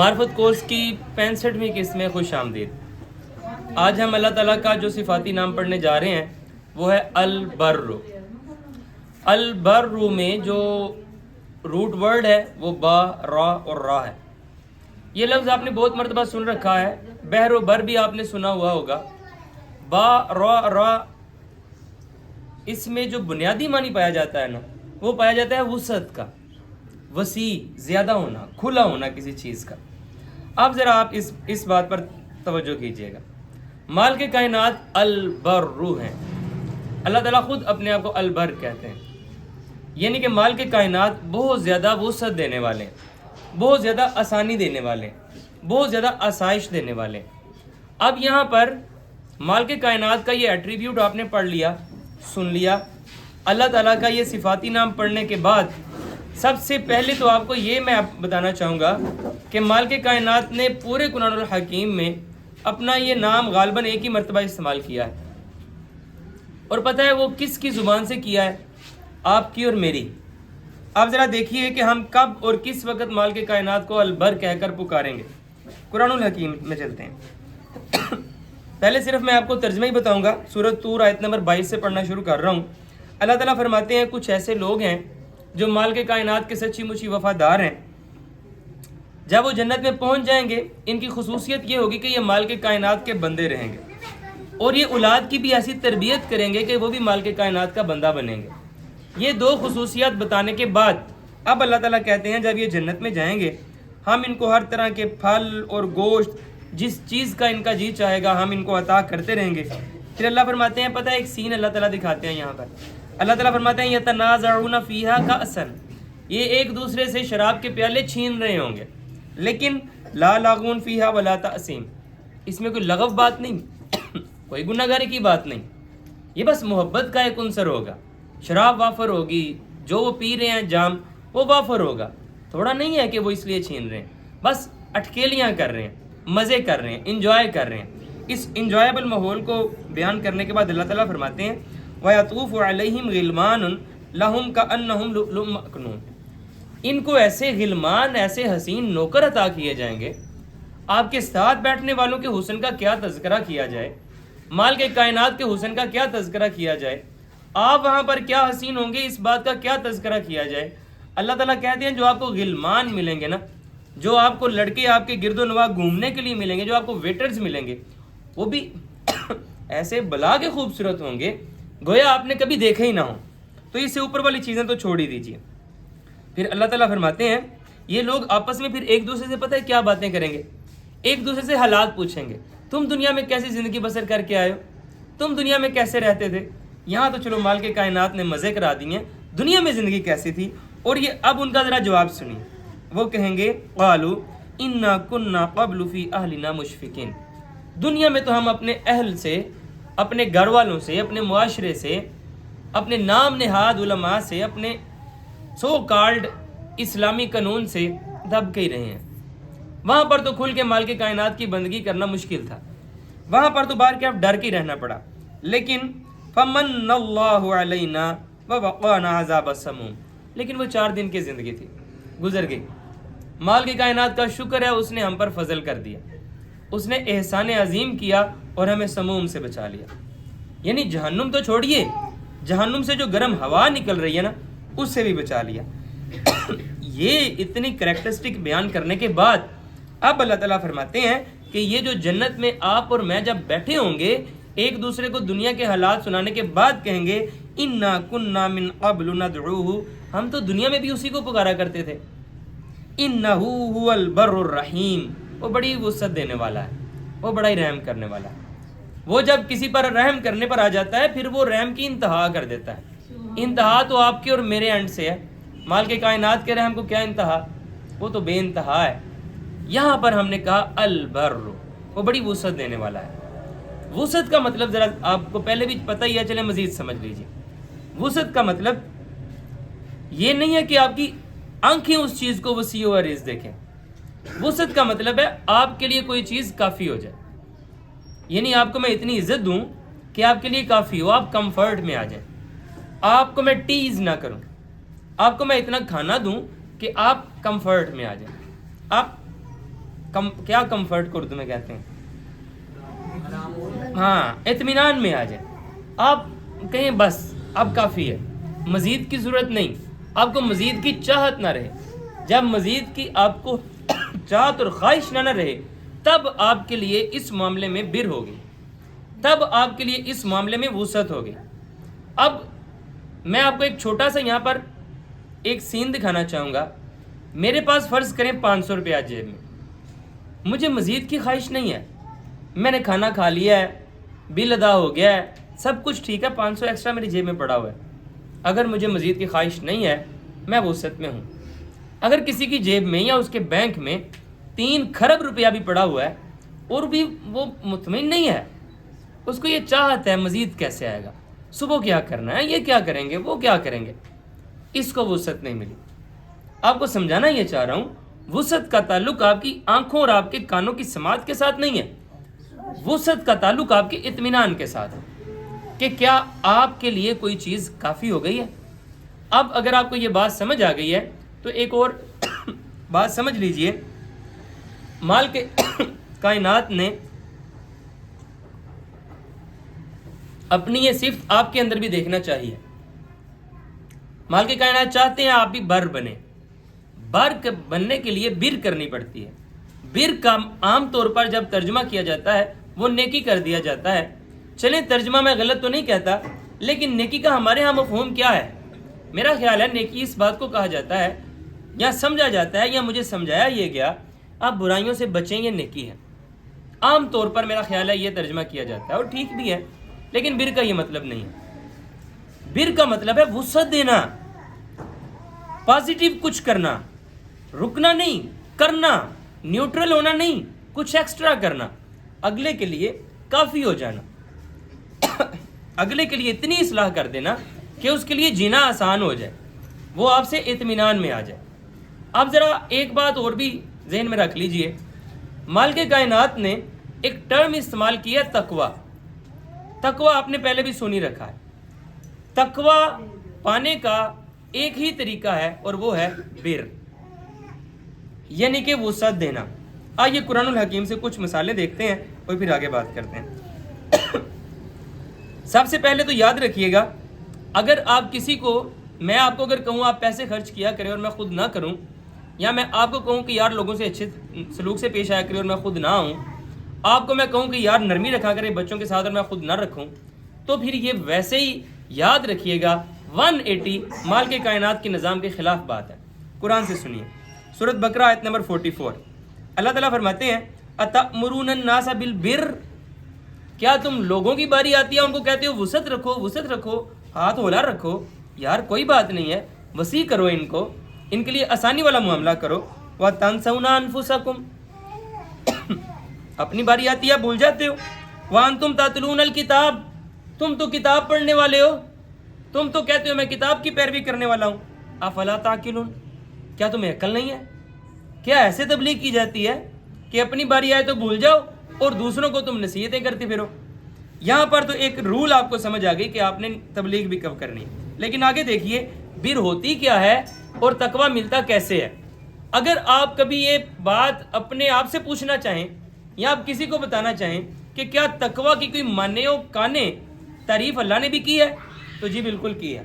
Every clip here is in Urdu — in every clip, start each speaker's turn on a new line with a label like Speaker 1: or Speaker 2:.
Speaker 1: معرفت کورس کی 65ویں قسط میں خوش آمدید۔ آج ہم اللہ تعالیٰ کا جو صفاتی نام پڑھنے جا رہے ہیں وہ ہے البر۔ البر میں جو روٹ ورڈ ہے وہ با، را اور را ہے۔ یہ لفظ آپ نے بہت مرتبہ سن رکھا ہے، بحر و بر بھی آپ نے سنا ہوا ہوگا۔ با، را، را، اس میں جو بنیادی معنی پایا جاتا ہے نا، وہ پایا جاتا ہے وسعت کا، وسیع، زیادہ ہونا، کھلا ہونا کسی چیز کا۔ آپ ذرا آپ اس بات پر توجہ کیجئے گا۔ مال کے کائنات البر ہیں، اللہ تعالیٰ خود اپنے آپ کو البر کہتے ہیں، یعنی کہ مال کے کائنات بہت زیادہ وسعت دینے والے ہیں، بہت زیادہ آسانی دینے والے ہیں، بہت زیادہ آسائش دینے والے ہیں۔ اب یہاں پر مال کے کائنات کا یہ ایٹریبیوٹ آپ نے پڑھ لیا، سن لیا۔ اللہ تعالیٰ کا یہ صفاتی نام پڑھنے کے بعد سب سے پہلے تو آپ کو یہ میں بتانا چاہوں گا کہ مال کے کائنات نے پورے قرآن الحکیم میں اپنا یہ نام غالباً ایک ہی مرتبہ استعمال کیا ہے، اور پتہ ہے وہ کس کی زبان سے کیا ہے؟ آپ کی اور میری۔ آپ ذرا دیکھیے کہ ہم کب اور کس وقت مال کے کائنات کو البر کہہ کر پکاریں گے۔ قرآن الحکیم میں چلتے ہیں۔ پہلے صرف میں آپ کو ترجمہ ہی بتاؤں گا، سورۃ طور آیت نمبر 22 سے پڑھنا شروع کر رہا ہوں۔ اللہ تعالیٰ فرماتے ہیں کچھ ایسے لوگ ہیں جو مال کے کائنات کے سچی مچی وفادار ہیں، جب وہ جنت میں پہنچ جائیں گے ان کی خصوصیت یہ ہوگی کہ یہ مال کے کائنات کے بندے رہیں گے، اور یہ اولاد کی بھی ایسی تربیت کریں گے کہ وہ بھی مال کے کائنات کا بندہ بنیں گے۔ یہ دو خصوصیات بتانے کے بعد اب اللہ تعالیٰ کہتے ہیں جب یہ جنت میں جائیں گے ہم ان کو ہر طرح کے پھل اور گوشت، جس چیز کا ان کا جی چاہے گا ہم ان کو عطا کرتے رہیں گے۔ پھر اللہ فرماتے ہیں، پتہ ہے ایک سین اللہ تعالیٰ دکھاتے ہیں یہاں پر۔ اللہ تعالیٰ فرماتے ہیں یتنازعون فیہا کأسا، یہ ایک دوسرے سے شراب کے پیالے چھین رہے ہوں گے، لیکن لا لاغون فیہا ولا تأثیم، اس میں کوئی لغو بات نہیں، کوئی گناہ گاری کی بات نہیں، یہ بس محبت کا ایک عنصر ہوگا۔ شراب وافر ہوگی، جو وہ پی رہے ہیں جام وہ وافر ہوگا، تھوڑا نہیں ہے کہ وہ اس لیے چھین رہے ہیں، بس اٹکیلیاں کر رہے ہیں، مزے کر رہے ہیں، انجوائے کر رہے ہیں۔ اس انجوائبل ماحول کو بیان کرنے کے بعد اللہ تعالیٰ فرماتے ہیں وَيَطُوفُ عَلَيْهِمْ غِلْمَانٌ لَهُمْ كَأَنَّهُمْ لُؤْلُؤٌ مَّكْنُونٌ، ان کو ایسے غلمان، ایسے حسین نوکر عطا کیے جائیں گے۔ آپ کے ساتھ بیٹھنے والوں کے حسن کا کیا تذکرہ کیا جائے، مال کے کائنات کے حسن کا کیا تذکرہ کیا جائے، آپ وہاں پر کیا حسین ہوں گے اس بات کا کیا تذکرہ کیا جائے۔ اللہ تعالیٰ کہتے ہیں جو آپ کو غلمان ملیں گے نا، جو آپ کو لڑکے آپ کے گرد و نواح گھومنے کے لیے ملیں گے، جو آپ کو ویٹرز ملیں گے، وہ بھی ایسے بلا کے خوبصورت ہوں گے گویا آپ نے کبھی دیکھا ہی نہ ہو۔ تو اس سے اوپر والی چیزیں تو چھوڑ ہی دیجیے۔ پھر اللہ تعالیٰ فرماتے ہیں یہ لوگ آپس میں پھر ایک دوسرے سے پتہ ہے کیا باتیں کریں گے، ایک دوسرے سے حالات پوچھیں گے، تم دنیا میں کیسی زندگی بسر کر کے آئے ہو، تم دنیا میں کیسے رہتے تھے، یہاں تو چلو مال کے کائنات نے مزے کرا دیے، دنیا میں زندگی کیسی تھی۔ اور یہ اب ان کا ذرا جواب سنیے، وہ کہیں گے قالوا انا كنا قبل فی اہلنا مشفقین، دنیا میں تو ہم اپنے اہل سے، اپنے گھر والوں سے، اپنے معاشرے سے، اپنے نام نہاد علماء سے، اپنے سو کالڈ اسلامی قانون سے دب کے ہی رہے ہیں۔ وہاں پر تو کھل کے مال کے کائنات کی بندگی کرنا مشکل تھا، وہاں پر تو باہر کے اب ڈر کے رہنا پڑا، لیکن فمن اللہ علینا ووقانا عذاب السموم، لیکن وہ 4 دن کی زندگی تھی، گزر گئی۔ مال کی کائنات کا شکر ہے اس نے ہم پر فضل کر دیا، اس نے احسان عظیم کیا اور ہمیں سموم سے بچا لیا، یعنی جہنم تو چھوڑیے، جہنم سے جو گرم ہوا نکل رہی ہے نا اس سے بھی بچا لیا۔ یہ اتنی کریکٹرسٹک بیان کرنے کے بعد اب اللہ تعالیٰ فرماتے ہیں کہ یہ جو جنت میں آپ اور میں جب بیٹھے ہوں گے ایک دوسرے کو دنیا کے حالات سنانے کے بعد کہیں گے انا کننا من قبل ندعوہ، ہم تو دنیا میں بھی اسی کو پکارا کرتے تھے، انہ هو البر الرحیم، وہ بڑی وسعت دینے والا ہے، وہ بڑا ہی رحم کرنے والا ہے۔ وہ جب کسی پر رحم کرنے پر آ جاتا ہے پھر وہ رحم کی انتہا کر دیتا ہے۔ انتہا تو آپ کی اور میرے اینڈ سے ہے، مال کے کائنات کے رحم کو کیا انتہا، وہ تو بے انتہا ہے۔ یہاں پر ہم نے کہا البر، وہ بڑی وسعت دینے والا ہے۔ وسعت کا مطلب ذرا آپ کو پہلے بھی پتہ ہی ہے، چلیں مزید سمجھ لیجیے۔ وسعت کا مطلب یہ نہیں ہے کہ آپ کی آنکھیں اس چیز کو وسیع و عریض دیکھیں، وسعت کا مطلب ہے آپ کے لیے کوئی چیز کافی ہو جائے، یعنی آپ کو میں اتنی عزت دوں کہ آپ کے لیے کافی ہو، آپ کمفرٹ میں آ جائیں، آپ کو میں ٹیز نہ کروں، آپ کو میں اتنا کھانا دوں کہ آپ کمفرٹ میں آ جائیں، آپ کیا کمفرٹ کو اردو میں کہتے ہیں؟ ہاں، اطمینان میں آ جائے. آپ کہیں بس اب کافی ہے، مزید کی ضرورت نہیں. آپ کو مزید کی چاہت نہ رہے. جب مزید کی آپ کو چاہت اور خواہش نہ رہے، تب آپ کے لیے اس معاملے میں بر ہوگی، تب آپ کے لیے اس معاملے میں وسعت ہوگی. اب میں آپ کو ایک چھوٹا سا یہاں پر ایک سین دکھانا چاہوں گا. میرے پاس فرض کریں 500 روپیہ جیب میں، مجھے مزید کی خواہش نہیں ہے. میں نے کھانا کھا لیا ہے، بل ادا ہو گیا ہے، سب کچھ ٹھیک ہے، 500 ایکسٹرا میری جیب میں پڑا ہوا ہے. اگر مجھے مزید کی خواہش نہیں ہے، میں وسعت میں ہوں. اگر کسی کی جیب میں یا اس کے بینک میں 3 کھرب روپیہ بھی پڑا ہوا ہے اور بھی وہ مطمئن نہیں ہے، اس کو یہ چاہت ہے مزید کیسے آئے گا، صبح کیا کرنا ہے، یہ کیا کریں گے، وہ کیا کریں گے، اس کو وسعت نہیں ملی. آپ کو سمجھانا یہ چاہ رہا ہوں، وسعت کا تعلق آپ کی آنکھوں اور آپ کے کانوں کی سماعت کے ساتھ نہیں ہے. وسعت کا تعلق آپ کے اطمینان کے ساتھ ہے کہ کیا آپ کے لیے کوئی چیز کافی ہو گئی ہے. اب اگر آپ کو یہ بات سمجھ آ گئی ہے تو ایک اور بات سمجھ لیجئے. مال کے کائنات نے اپنی یہ صفت آپ کے اندر بھی دیکھنا چاہیے. مال کے کائنات چاہتے ہیں آپ بھی بر بنے. بر بننے کے لیے بر کرنی پڑتی ہے. بر کا عام طور پر جب ترجمہ کیا جاتا ہے وہ نیکی کر دیا جاتا ہے. چلیں ترجمہ میں غلط تو نہیں کہتا، لیکن نیکی کا ہمارے ہاں مفہوم کیا ہے؟ میرا خیال ہے نیکی اس بات کو کہا جاتا ہے یا سمجھا جاتا ہے یا مجھے سمجھایا یہ گیا، آپ برائیوں سے بچیں، یہ نیکی ہے. عام طور پر میرا خیال ہے یہ ترجمہ کیا جاتا ہے اور ٹھیک بھی ہے، لیکن بر کا یہ مطلب نہیں ہے. بر کا مطلب ہے وسعت دینا، پازیٹیو کچھ کرنا، رکنا نہیں، کرنا، نیوٹرل ہونا نہیں، کچھ ایکسٹرا کرنا، اگلے کے لیے کافی ہو جانا، اگلے کے لیے اتنی اصلاح کر دینا کہ اس کے لیے جینا آسان ہو جائے، وہ آپ سے اطمینان میں آ جائے. آپ ذرا ایک بات اور بھی ذہن میں رکھ لیجئے. مال کے کائنات نے ایک ٹرم استعمال کیا تقوی. تقوی آپ نے پہلے بھی سنی رکھا ہے. تقوی پانے کا ایک ہی طریقہ ہے اور وہ ہے بر، یعنی کہ وسعت دینا. آئیے قرآن الحکیم سے کچھ مثالیں دیکھتے ہیں اور پھر آگے بات کرتے ہیں. سب سے پہلے تو یاد رکھیے گا، اگر آپ کسی کو، میں آپ کو اگر کہوں آپ پیسے خرچ کیا کریں اور میں خود نہ کروں، یا میں آپ کو کہوں کہ یار لوگوں سے اچھے سلوک سے پیش آیا کریں اور میں خود نہ ہوں، آپ کو میں کہوں کہ یار نرمی رکھا کرے بچوں کے ساتھ اور میں خود نہ رکھوں، تو پھر یہ ویسے ہی یاد رکھیے گا 180 مال کے کائنات کے نظام کے خلاف بات ہے. قرآن سے سنیے، سورۃ بقرہ آیت نمبر 44. اللہ تعالیٰ فرماتے ہیں اتأمرون الناس بالبر، کیا تم لوگوں کی باری آتی ہے ان کو کہتے ہو وسعت رکھو، وسعت رکھو، ہاتھ ہولا رکھو. یار کوئی بات نہیں ہے، وسیع کرو ان کو، ان کے لیے آسانی والا معاملہ کرو. وَتَنْسَوْنَ أَنفُسَكُمْ، اپنی باری آتی ہے بھول جاتے ہو. وَأَنْتُمْ تَتْلُونَ الْكِتَابَ، تم تو کتاب پڑھنے والے ہو، تم تو کہتے ہو میں کتاب کی پیروی کرنے والا ہوں. افلا تعقلون، کیا تمہیں عقل نہیں ہے؟ کیا ایسے تبلیغ کی جاتی ہے کہ اپنی باری آئے تو بھول جاؤ اور دوسروں کو تم نصیحتیں کرتے پھرو؟ یہاں پر تو ایک رول آپ کو سمجھ آ گئی کہ آپ نے تبلیغ بھی کب کرنی ہے. لیکن آگے دیکھیے بر ہوتی کیا ہے اور تقویٰ ملتا کیسے ہے. اگر آپ کبھی یہ بات اپنے آپ سے پوچھنا چاہیں یا آپ کسی کو بتانا چاہیں کہ کیا تقویٰ کی کوئی معنی و کانے تعریف اللہ نے بھی کی ہے، تو جی بالکل کی ہے.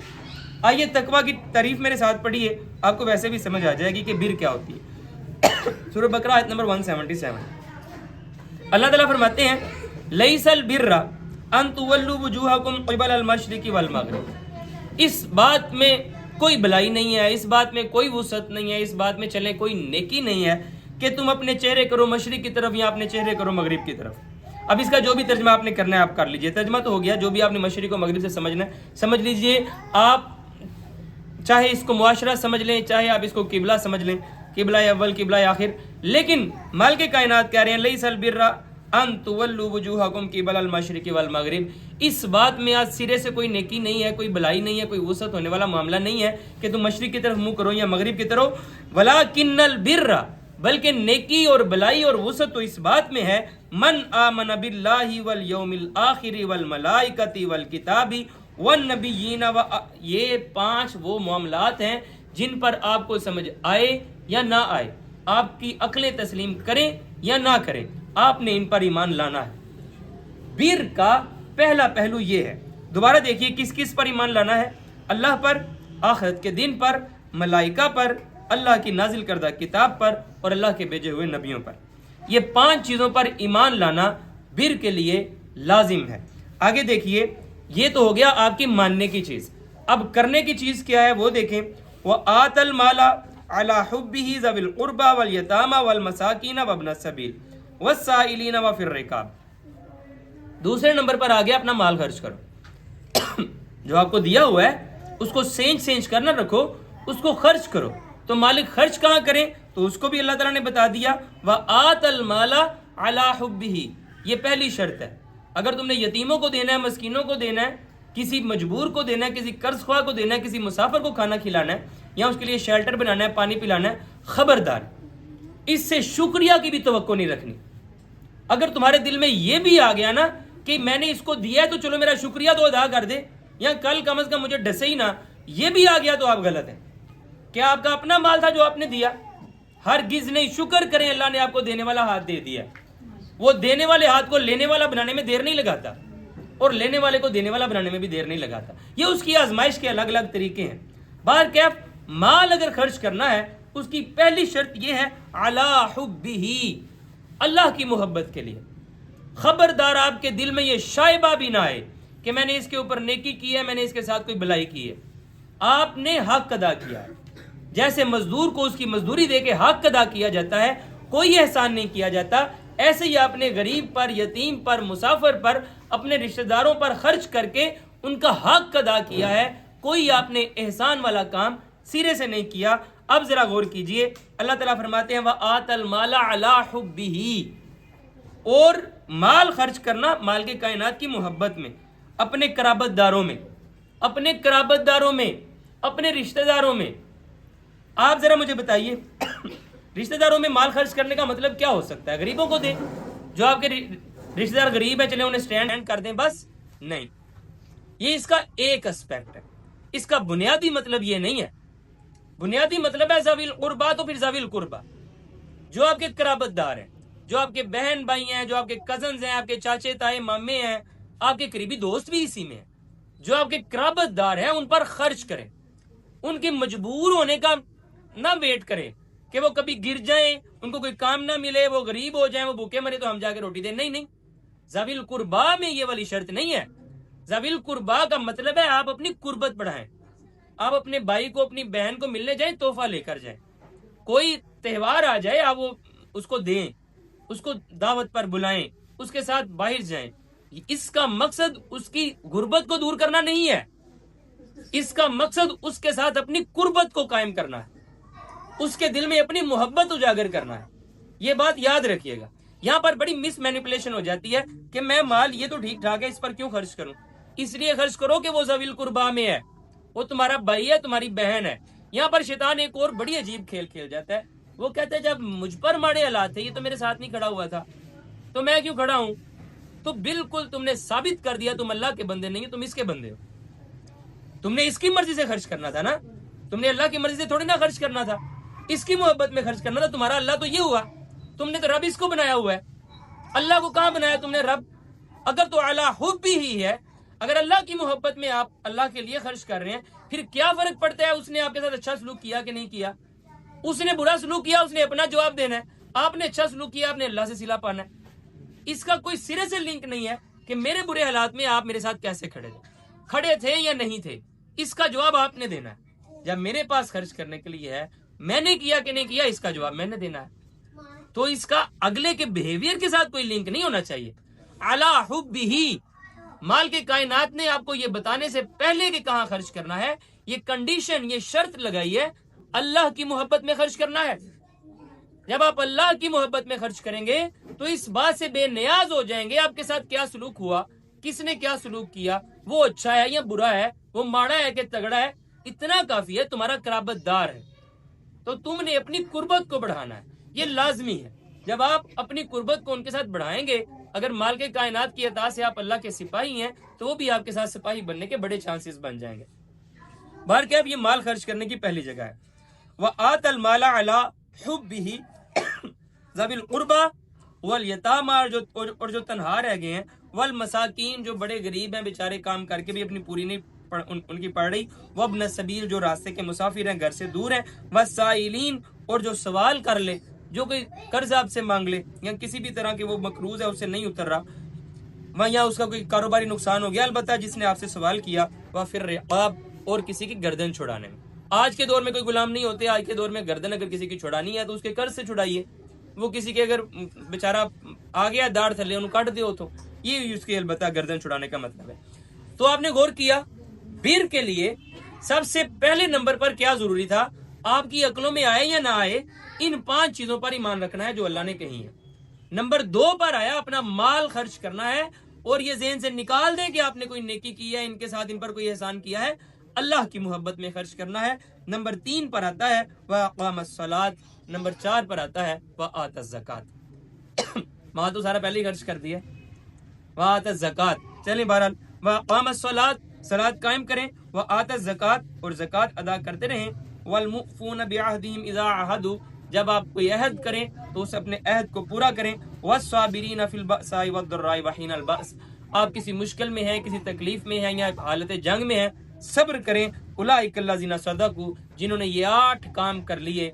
Speaker 1: آئیے تقویٰ کی تعریف میرے ساتھ پڑھیے، آپ کو ویسے بھی سمجھ آ جائے گی کہ بر کیا ہوتی ہے. سورۃ بقرہ آیت نمبر 177. اللہ تعالیٰ فرماتے ہیں لیس البر ان تولوا وجوہکم قبل المشرق والمغرب، اس بات میں کوئی بلائی نہیں ہے، اس بات میں کوئی وسعت نہیں ہے، اس بات میں چلیں کوئی نیکی نہیں ہے کہ تم اپنے چہرے کرو مشرق کی طرف یا اپنے چہرے کرو مغرب کی طرف. اب اس کا جو بھی ترجمہ آپ نے کرنا ہے آپ کر لیجئے، ترجمہ تو ہو گیا، جو بھی آپ نے مشرق و مغرب سے سمجھنا ہے سمجھ لیجئے. آپ چاہے اس کو معاشرہ سمجھ لیں، چاہے آپ اس کو قبلہ سمجھ لیں، قبلہ اول قبلہ آخر، لیکن مال کے کائنات کہہ رہے ہیں لیس البر ان تولوا وجوہکم قبل المشرق والمغرب. اس بات میں آج سرے سے کوئی نیکی نہیں ہے، کوئی بلائی نہیں ہے، کوئی وسعت ہونے والا معاملہ نہیں ہے کہ تم مشرق کی طرف منہ کرو یا مغرب کی طرف. ولکن البر، بلکہ نیکی اور بلائی اور وسعت تو اس بات میں ہے من آمن باللہ والیوم الآخر والملائکۃ والکتاب والنبیین. یہ 5 وہ معاملات ہیں جن پر آپ کو سمجھ آئے یا نہ آئے، آپ کی عقلیں تسلیم کریں یا نہ کریں, آپ نے ان پر ایمان لانا ہے. بر کا پہلا پہلو یہ ہے. دوبارہ دیکھیے کس کس پر ایمان لانا ہے؟ اللہ پر, آخرت کے دن پر, ملائکہ پر, اللہ کی نازل کردہ کتاب پر, اور اللہ کے بھیجے ہوئے نبیوں پر. یہ 5 چیزوں پر ایمان لانا بر کے لیے لازم ہے. آگے دیکھیے, یہ تو ہو گیا آپ کی ماننے کی چیز. اب کرنے کی چیز کیا ہے وہ دیکھیں. وَآتَ الْمَالَ عَلَى حُبِّهِ ذَوِي الْقُرْبَى وَالْيَتَامَى وَالْمَسَاكِينَ وَابْنَ السَّبِيلِ وَالسَّائِلِينَ وَفِي الرِّقَابِ. دوسرے نمبر پر آ گیا اپنا مال خرچ کرو. جو آپ کو دیا ہوا ہے اس کو سینچ کر نہ رکھو, اس کو خرچ کرو. تو مالک خرچ کہاں کریں؟ تو اس کو بھی اللہ تعالیٰ نے بتا دیا, وَآتَ الْمَالَ عَلَى حُبِّهِ. یہ پہلی شرط ہے. اگر تم نے یتیموں کو دینا ہے, مسکینوں کو دینا ہے, کسی مجبور کو دینا ہے, کسی قرض خواہ کو دینا ہے, کسی مسافر کو کھانا کھلانا ہے, یا اس کے لیے شیلٹر بنانا ہے, پانی پلانا ہے, خبردار اس سے شکریہ کی بھی توقع نہیں رکھنی. اگر تمہارے دل میں یہ بھی آ گیا نا کہ میں نے اس کو دیا ہے تو چلو میرا شکریہ تو ادا کر دے, یا کل کم از کم مجھے ڈسے ہی نہ, یہ بھی آ گیا تو آپ غلط ہیں. کیا آپ کا اپنا مال تھا جو آپ نے دیا؟ ہرگز نہیں. شکر کریں اللہ نے آپ کو دینے والا ہاتھ دے دیا. وہ دینے والے ہاتھ کو لینے والا بنانے میں دیر نہیں لگاتا, اور لینے والے کو دینے والا بنانے میں بھی دیر نہیں لگاتا. یہ اس کی آزمائش کے الگ الگ طریقے ہیں. بہرکیف مال اگر خرچ کرنا ہے اس کی پہلی شرط یہ ہے علی حبہ, اللہ کی محبت کے لیے. خبردار آپ کے دل میں یہ شائبہ بھی نہ آئے کہ میں نے اس کے اوپر نیکی کی ہے, میں نے اس کے ساتھ کوئی بلائی کی ہے. آپ نے حق ادا کیا ہے. جیسے مزدور کو اس کی مزدوری دے کے حق ادا کیا جاتا ہے, کوئی احسان نہیں کیا جاتا, ایسے ہی آپ نے غریب پر, یتیم پر, مسافر پر, اپنے رشتہ داروں پر خرچ کر کے ان کا حق ادا کیا ہے. کوئی آپ نے احسان والا کام سرے سے نہیں کیا. اب ذرا غور کیجئے, اللہ تعالیٰ فرماتے ہیں وَآتَ الْمَالَ عَلَى حُبِّهِ, اور مال خرچ کرنا مال کے کائنات کی محبت میں, اپنے قرابت داروں میں, اپنے قرابت داروں میں, اپنے رشتہ داروں میں. آپ ذرا مجھے بتائیے رشتہ داروں میں مال خرچ کرنے کا مطلب کیا ہو سکتا ہے؟ غریبوں کو دیں. جو آپ کے رشتہ دار غریب ہیں چلیں انہیں سٹینڈ کر دیں, بس نہیں. یہ اس کا ایک اسپیکٹ ہے. اس کا بنیادی مطلب یہ نہیں ہے. بنیادی مطلب ہے ذوی القربا. تو پھر ذوی القربا جو آپ کے قرابت دار ہیں, جو آپ کے بہن بھائی ہیں, جو آپ کے کزنز ہیں, آپ کے چاچے تائے مامے ہیں, آپ کے قریبی دوست بھی اسی میں ہیں, جو آپ کے قرابت دار ہیں ان پر خرچ کریں. ان کے مجبور ہونے کا نہ ویٹ کریں کہ وہ کبھی گر جائیں, ان کو کوئی کام نہ ملے, وہ غریب ہو جائیں, وہ بھوکے مرے تو ہم جا کے روٹی دیں. نہیں نہیں, ذوی القربا میں یہ والی شرط نہیں ہے. ذوی القربا کا مطلب ہے آپ اپنی قربت بڑھائیں. آپ اپنے بھائی کو, اپنی بہن کو ملنے جائیں, تحفہ لے کر جائیں. کوئی تہوار آ جائے آپ وہ اس کو دیں, اس کو دعوت پر بلائیں, اس کے ساتھ باہر جائیں. اس کا مقصد اس کی غربت کو دور کرنا نہیں ہے. اس کا مقصد اس کے ساتھ اپنی قربت کو قائم کرنا ہے, اس کے دل میں اپنی محبت اجاگر کرنا ہے. یہ بات یاد رکھیے گا. یہاں پر بڑی مس مینیپولیشن ہو جاتی ہے کہ میں مال یہ تو ٹھیک ٹھاک ہے, اس پر کیوں خرچ کروں؟ اس لیے خرچ کرو کہ وہ ذوی القربا میں ہے, وہ تمہارا بھائی ہے, تمہاری بہن ہے. یہاں پر شیطان ایک اور بڑی عجیب کھیل کھیل جاتا ہے. وہ کہتا ہے جب مجھ پر ماڑے حالات تھے, یہ تو میرے ساتھ نہیں کھڑا ہوا تھا, تو میں کیوں کھڑا ہوں؟ تو بالکل تم نے ثابت کر دیا تم اللہ کے بندے نہیں, تم اس کے بندے ہو. تم نے اس کی مرضی سے خرچ کرنا تھا نا, تم نے اللہ کی مرضی سے تھوڑی نہ خرچ کرنا تھا, اس کی محبت میں خرچ کرنا تھا. تمہارا اللہ تو یہ ہوا, تم نے تو رب اس کو بنایا ہوا ہے. اللہ کو کہاں بنایا تم نے؟ رب. اگر تو اعلیٰ حب ہی ہے, اگر اللہ کی محبت میں آپ اللہ کے لیے خرچ کر رہے ہیں, پھر کیا فرق پڑتا ہے اس نے آپ کے ساتھ اچھا سلوک کیا کہ نہیں کیا؟ اس نے برا سلوک کیا, اس نے اپنا جواب دینا ہے. آپ نے اچھا سلوک کیا, آپ نے اللہ سے صلہ پانا ہے. اس کا کوئی سرے سے لنک نہیں ہے کہ میرے برے حالات میں آپ میرے ساتھ کیسے کھڑے تھے یا نہیں تھے. اس کا جواب آپ نے دینا ہے. جب میرے پاس خرچ کرنے کے لیے ہے, میں نے کیا کہ نہیں کیا, اس کا جواب میں نے دینا ہے. تو اس کا اگلے کے بیہیویئر کے ساتھ کوئی لنک نہیں ہونا چاہیے. علی حبہ, مال کے کائنات نے آپ کو یہ بتانے سے پہلے کہ کہاں خرچ کرنا ہے, یہ کنڈیشن, یہ شرط لگائی ہے, اللہ کی محبت میں خرچ کرنا ہے. جب آپ اللہ کی محبت میں خرچ کریں گے تو اس بات سے بے نیاز ہو جائیں گے آپ کے ساتھ کیا سلوک ہوا, کس نے کیا سلوک کیا, وہ اچھا ہے یا برا ہے, وہ ماڑا ہے کہ تگڑا ہے. اتنا کافی ہے, تمہارا قرابت دار ہے تو تم نے اپنی قربت کو بڑھانا ہے. یہ لازمی ہے. جب آپ اپنی قربت کو ان کے ساتھ بڑھائیں گے, اگر مال کے کائنات کی عطا سے آپ اللہ کے سپاہی ہیں تو وہ بھی آپ کے ساتھ سپاہی بننے کے بڑے چانسز بن جائیں گے. بہر کیا یہ مال خرچ کرنے کی پہلی جگہ ہے. وَآتَ الْمَالَ عَلَى حُبِّهِ ذَوِي الْقُرْبَى والیتاما اور جو تنہا رہ گئے ہیں، والمساکین جو بڑے غریب ہیں بیچارے کام کر کے بھی اپنی پوری نہیں ان کی پڑ رہی، وابن السبیل جو راستے کے مسافر ہیں گھر سے دور ہیں، والسائلین اور جو سوال کر لے، جو کوئی قرض آپ سے مانگ لے یا کسی بھی طرح کے وہ مقروض ہے اس سے نہیں اتر رہا، یا اس کا کوئی کاروباری نقصان ہو گیا، البتہ جس نے آپ سے سوال کیا، وفر رقاب اور کسی کی گردن چھڑانے میں۔ آج کے دور میں کوئی غلام نہیں ہوتے، آج کے دور میں گردن اگر کسی کی چھڑانی ہے تو اس کے قرض سے چھڑائیے، وہ کسی کے اگر بیچارہ آ گیا داڑ تھلے انہوں کاٹ دیو، تو یہ اس کے البتہ گردن چھڑانے کا مطلب ہے۔ تو آپ نے غور کیا بر کے لیے سب سے پہلے نمبر پر کیا ضروری تھا؟ آپ کی عقلوں میں آئے یا نہ آئے، ان 5 چیزوں پر ایمان رکھنا ہے جو اللہ نے کہی ہیں۔ نمبر 2 پر آیا اپنا مال خرچ کرنا ہے، اور یہ ذہن سے نکال دیں کہ آپ نے کوئی نیکی کی ہے، ان کے ساتھ ان پر کوئی احسان کیا ہے، اللہ کی محبت میں خرچ کرنا ہے۔ نمبر 3 پر آتا ہے وَأَقَامَ الصَّلَاةَ، نمبر 4 پر آتا ہے وَآتَ الزَّكَاةَ۔ وہاں تو سارا پہلے ہی خرچ کر دیا، وَآتَ الزَّكَاةَ۔ چلیں بہرحال وَأَقَامَ الصَّلَاةَ، صلاۃ قائم کریں، وَآتَ الزَّكَاةَ اور زکوٰۃ ادا کرتے رہیں، وَالْمُؤْفُونَ بِعَهْدِهِمْ إِذَا عَاهَدُوا، جب آپ کوئی عہد کریں تو اس اپنے عہد کو پورا کریں، وَالصَّابِرِينَ فِي الْبَأْسَاءِ وَالضَّرَّاءِ وَحِينَ الْبَأْسِ، آپ کسی مشکل میں ہیں، کسی تکلیف میں ہیں یا حالت جنگ میں ہیں، صبر کریں۔ اولئک الذین صدقوا، جنہوں نے یہ 8 کام کر لیے،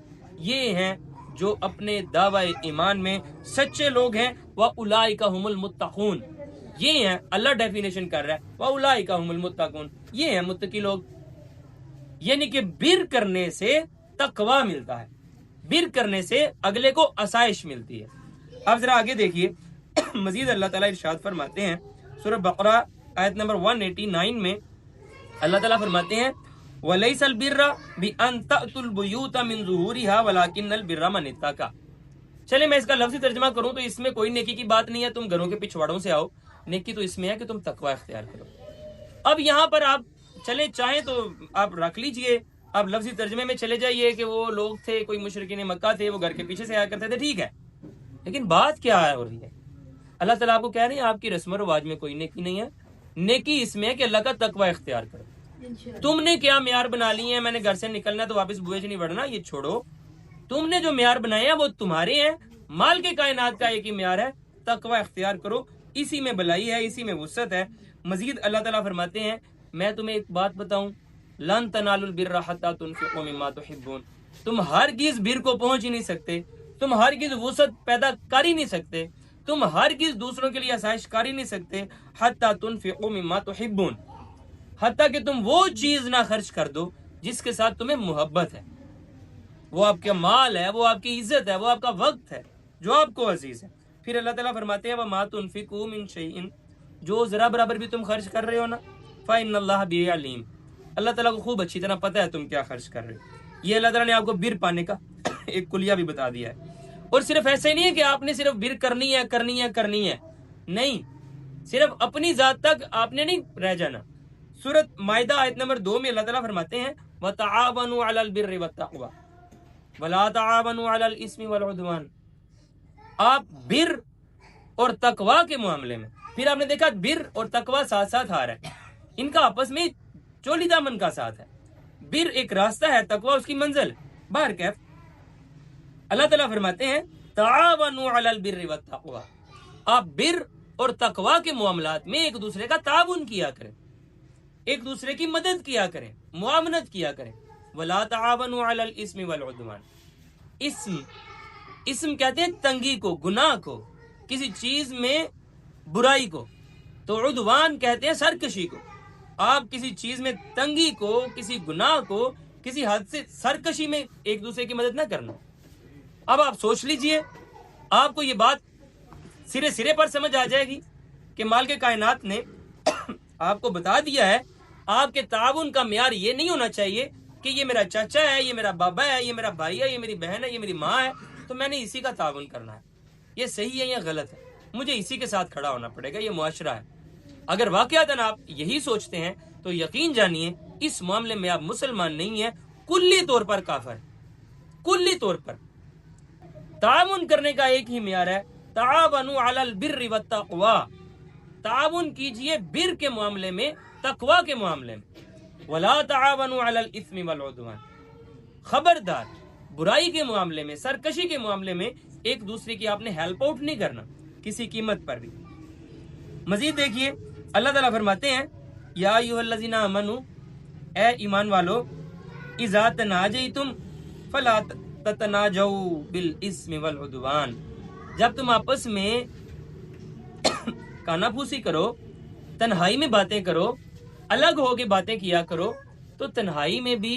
Speaker 1: یہ ہیں جو اپنے دعوی ایمان میں سچے لوگ ہیں۔ وَأُولَئِکَ هُمُ الْمُتَّقُونَ، یہ ہیں، اللہ ڈیفینیشن کر رہا ہے، وَأُولَئِکَ هُمُ الْمُتَّقُونَ، یہ ہیں متقی لوگ۔ یعنی کہ بر کرنے سے تقوی ملتا ہے، بر کرنے سے اگلے کو آسائش ملتی ہے۔ اب ذرا آگے دیکھیے مزید اللہ تعالیٰ ارشاد فرماتے ہیں سورہ بقرہ آیت نمبر 189 میں، اللہ تعالیٰ فرماتے ہیں وَلَيْسَ الْبِرَّ بِأَن تَأْتُوا الْبُيُوتَ مِن ظُهُورِهَا وَلَكِنَّ الْبِرَّ مَنِ اتَّقَىٰ۔ چلیں میں اس کا لفظی ترجمہ کروں تو اس میں کوئی نیکی کی بات نہیں ہے تم گھروں کے پچھواڑوں سے آؤ، نیکی تو اس میں ہے کہ تم تقوی اختیار کرو۔ اب یہاں پر آپ چلیں چاہیں تو آپ رکھ لیجئے، آپ لفظی ترجمے میں چلے جائیے کہ وہ لوگ تھے، کوئی مشرکین مکہ تھے، وہ گھر کے پیچھے سے آیا کرتے تھے، ٹھیک ہے، لیکن بات کیا ہو رہی ہے؟ اللہ تعالیٰ آپ کو کہہ رہے ہیں آپ کی رسم و رواج میں کوئی نیکی نہیں ہے، نیکی اس میں ہے کہ اللہ کا تقوی اختیار کرو۔ تم نے کیا معیار بنا لی ہیں، میں نے گھر سے نکلنا تو واپس بوئے سے نہیں بڑھنا، یہ چھوڑو، تم نے جو معیار بنائے ہیں وہ تمہارے ہیں، مال کے کائنات کا ایک ہی معیار ہے، تقوی اختیار کرو، اسی میں بلائی ہے، اسی میں وسعت ہے۔ مزید اللہ تعالیٰ فرماتے ہیں میں تمہیں ایک بات بتاؤں، لن تنالوا البر حتی تنفقوا مما تحبون، تم ہرگز بر کو پہنچ ہی نہیں سکتے، تم ہرگز وسعت پیدا کر ہی نہیں سکتے، تم ہرگز دوسروں کے لیے آسائش کر ہی نہیں سکتے، حتی تنفقوا مما تحبون، حتیٰ کہ تم وہ چیز نہ خرچ کر دو جس کے ساتھ تمہیں محبت ہے، وہ آپ کا مال ہے، وہ آپ کی عزت ہے، وہ آپ کا وقت ہے جو آپ کو عزیز ہے۔ پھر اللہ تعالیٰ فرماتے ہیں وَمَا تُنْفِقُوا مِنْ شَيْءٍ، جو ذرا برابر بھی تم خرچ کر رہے ہو نا، فَإِنَّ اللَّهَ بِهِ عَلِيمٌ، اللہ تعالیٰ کو خوب اچھی طرح پتہ ہے تم کیا خرچ کر رہے ہو۔ یہ اللہ تعالیٰ نے آپ کو بر پانے کا ایک کلیہ بھی بتا دیا ہے، اور صرف ایسا ہی نہیں ہے کہ آپ نے صرف بر کرنی ہے کرنی ہے کرنی ہے، نہیں، صرف اپنی ذات تک آپ نے نہیں رہ جانا۔ سورۃ مائدہ آیت نمبر 2 میں اللہ تعالیٰ فرماتے ہیں وَتَعَاوَنُوا عَلَى الْبِرِّ وَالتَّقْوَىٰ وَلَا تَعَاوَنُوا عَلَى الْإِثْمِ وَالْعُدْوَانِ، آپ بر اور تقوی کے معاملے میں، پھر آپ نے دیکھا بر اور تقوی ساتھ ساتھ آ رہا ہے، ان کا آپس میں چولی دامن کا ساتھ ہے، بر ایک راستہ ہے، تقوی اس کی منزل۔ باہر کیف اللہ تعالیٰ فرماتے ہیں تعاونوا علی البر والتقوی، آپ بر اور تقوی کے معاملات میں ایک دوسرے کا تعاون کیا کریں، ایک دوسرے کی مدد کیا کریں، معاونت کیا کریں۔ ولا تعاونوا علی الاسم والعدوان، اسم کہتے ہیں تنگی کو، گناہ کو، کسی چیز میں برائی کو، تو عدوان کہتے ہیں سرکشی کو۔ آپ کسی چیز میں تنگی کو، کسی گناہ کو، کسی حد سے سرکشی میں ایک دوسرے کی مدد نہ کرنا۔ اب آپ سوچ لیجئے، آپ کو یہ بات سرے پر سمجھ آ جائے گی کہ مال کے کائنات نے آپ کو بتا دیا ہے آپ کے تعاون کا معیار یہ نہیں ہونا چاہیے کہ یہ میرا چاچا ہے، یہ میرا بابا ہے، یہ میرا بھائی ہے، یہ میری بہن ہے، یہ میری ماں ہے، تو میں نے اسی کا تعاون کرنا ہے، یہ صحیح ہے یا غلط ہے، مجھے اسی کے ساتھ کھڑا ہونا پڑے گا، یہ معاشرہ ہے۔ اگر واقعتاً آپ یہی سوچتے ہیں تو یقین جانیے اس معاملے میں آپ مسلمان نہیں ہیں، کلی طور پر کافر ہیں، کلی طور پر۔ تعاون کرنے کا ایک ہی معیار ہے، تعاونوا علی البر والتقوی، تعاون کیجئے بر کے معاملے میں، تقوی کے معاملے میں۔ ولا تعاونوا علی الاثم والعدوان، خبردار برائی کے معاملے میں، سرکشی کے معاملے میں ایک دوسرے کی آپ نے ہیلپ آؤٹ نہیں کرنا کسی قیمت پر بھی. مزید دیکھیے اللہ تعالیٰ فرماتے ہیں یا ایھا الذین آمنوا، اے ایمان والو، اذا تناجیتم فلا تتناجوا بالاسم والعدوان، جب تم آپس میں کانا پھوسی کرو، تنہائی میں باتیں کرو، الگ ہو کے باتیں کیا کرو، تو تنہائی میں بھی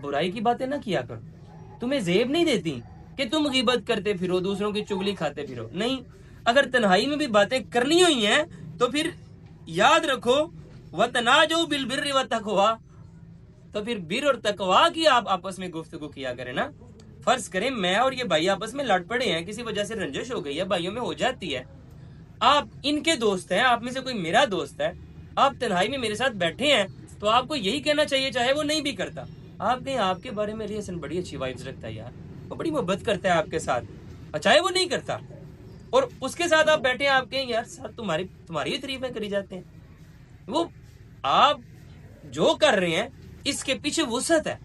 Speaker 1: برائی کی باتیں نہ کیا کرو. تمہیں زیب نہیں دیتی کہ تم غیبت کرتے پھرو، دوسروں کی چگلی کھاتے پھرو. نہیں، اگر تنہائی میں بھی باتیں کرنی ہوئی ہیں تو پھر یاد رکھو وَتَنَاجَوْا بِالْبِرِّ وَالتَّقْوَىٰ، تو پھر بر اور تقویٰ کی آپ آپس میں گفتگو کیا کریں نا. فرض کریں میں اور یہ بھائی آپس میں لڑ پڑے ہیں، کسی وجہ سے رنجش ہو گئی ہے، بھائیوں میں ہو جاتی ہے. آپ ان کے دوست ہیں، آپ میں سے کوئی میرا دوست ہے، آپ تنہائی میں میرے ساتھ بیٹھے ہیں، تو آپ کو یہی کہنا چاہیے چاہے وہ نہیں بھی کرتا. آپ کہیں آپ کے بارے میں علی حسن بڑی اچھی وائبز رکھتا ہے یار، وہ بڑی محبت کرتا ہے آپ کے ساتھ، چاہے وہ نہیں کرتا، اور اس کے ساتھ آپ بیٹھے ہیں، آپ کہیں یار ساتھ تمہاری ہی تعریفیں کری جاتے ہیں. وہ آپ جو کر رہے ہیں اس کے پیچھے وسعت ہے.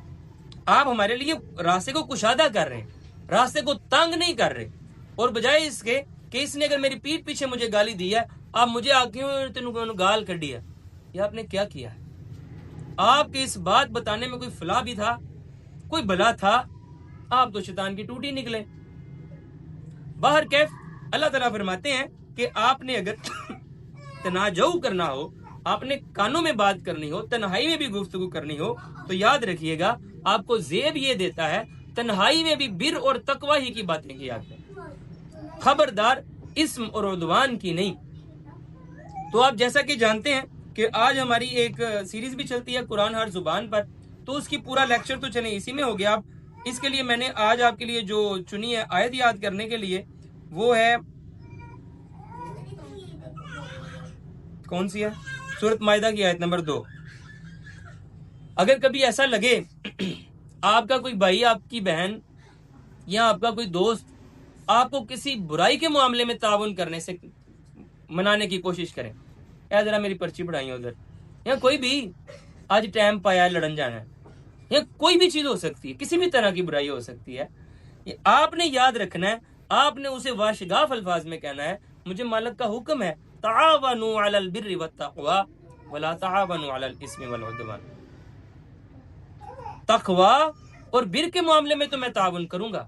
Speaker 1: آپ ہمارے لیے راستے کو کشادہ کر رہے ہیں، راستے کو تنگ نہیں کر رہے. اور بجائے اس کے کہ اس نے اگر میری پیٹھ پیچھے مجھے گالی دی ہے، آپ مجھے تینوں گال کر دیا، یہ آپ نے کیا کیا ہے؟ آپ کے اس بات بتانے میں کوئی فلاح بھی تھا، کوئی بلا تھا؟ آپ تو شیطان کی ٹوٹی نکلے. باہر کیف اللہ تعالیٰ فرماتے ہیں کہ آپ نے اگر تناجو کرنا ہو، آپ نے کانوں میں بات کرنی ہو، تنہائی میں بھی گفتگو کرنی ہو، تو یاد رکھیے گا آپ کو زیب یہ دیتا ہے تنہائی میں بھی بر اور تقوی ہی کی باتیں کیا کریں، خبردار اسم اور عدوان کی نہیں. تو آپ جیسا کہ جانتے ہیں کہ آج ہماری ایک سیریز بھی چلتی ہے قرآن ہر زبان پر، تو اس کی پورا لیکچر تو چلیں اسی میں ہو گیا. اب اس کے لیے میں نے آج آپ کے لیے جو چنی ہے آیت یاد کرنے کے لیے، وہ ہے کون سی ہے؟ سورۃ مائدہ کی آیت نمبر 2. اگر کبھی ایسا لگے آپ کا کوئی بھائی، آپ کی بہن یا آپ کا کوئی دوست آپ کو کسی برائی کے معاملے میں تعاون کرنے سے منانے کی کوشش کریں، اے ذرا میری پرچی پڑھائیں ادھر، یا کوئی بھی آج ٹائم پایا ہے لڑن جانا ہے، یا کوئی بھی چیز ہو سکتی ہے، کسی بھی طرح کی برائی ہو سکتی ہے، آپ نے یاد رکھنا ہے، آپ نے اسے واشگاف الفاظ میں کہنا ہے مجھے مالک کا حکم ہے تعاونوا علی البر والتقوی ولا تعاونوا علی الاثم والعدوان. تقوی اور بر کے معاملے میں تو میں تعاون کروں گا،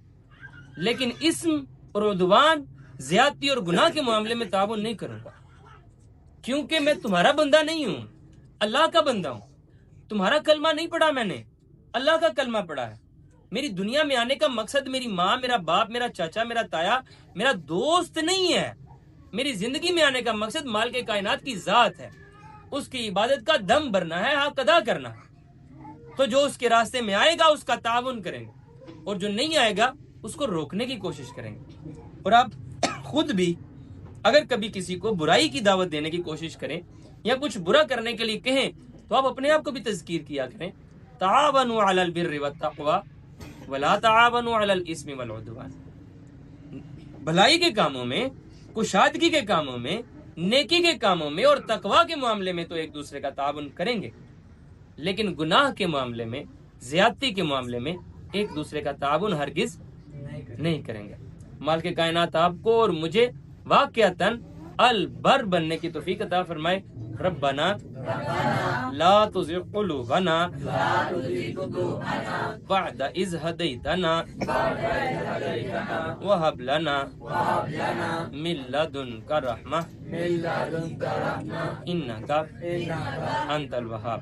Speaker 1: لیکن اسم اور عدوان، زیادتی اور گناہ کے معاملے میں تعاون نہیں کروں گا، کیونکہ میں تمہارا بندہ نہیں ہوں، اللہ کا بندہ ہوں. تمہارا کلمہ نہیں پڑھا میں نے، اللہ کا کلمہ پڑھا ہے. میری دنیا میں آنے کا مقصد میری ماں، میرا باپ، میرا چاچا، میرا تایا، میرا دوست نہیں ہے. میری زندگی میں آنے کا مقصد مالک کائنات کی ذات ہے، اس کی عبادت کا دم بھرنا ہے، حق ادا کرنا ہے. تو جو اس کے راستے میں آئے گا اس کا تعاون کریں گے، اور جو نہیں آئے گا اس کو روکنے کی کوشش کریں گے. اور آپ خود بھی اگر کبھی کسی کو برائی کی دعوت دینے کی کوشش کریں یا کچھ برا کرنے کے لیے کہیں، تو آپ اپنے آپ کو بھی تذکیر کیا کریں تعاونوا علی البر والتقوی ولا تعاونوا علی الاثم والعدوان. بھلائی کے کاموں میں، کشادگی کے کاموں میں، نیکی کے کاموں میں اور تقوی کے معاملے میں تو ایک دوسرے کا تعاون کریں گے، لیکن گناہ کے معاملے میں، زیادتی کے معاملے میں ایک دوسرے کا تعاون ہرگز نہیں کریں گے. مالک کائنات آپ کو اور مجھے واقعتاً البر بننے کی توفیق عطا فرمائے. ربنا لا تزغ قلوبنا بعد إذ هديتنا وهب لنا من لدنك رحمة إنك أنت الوهاب.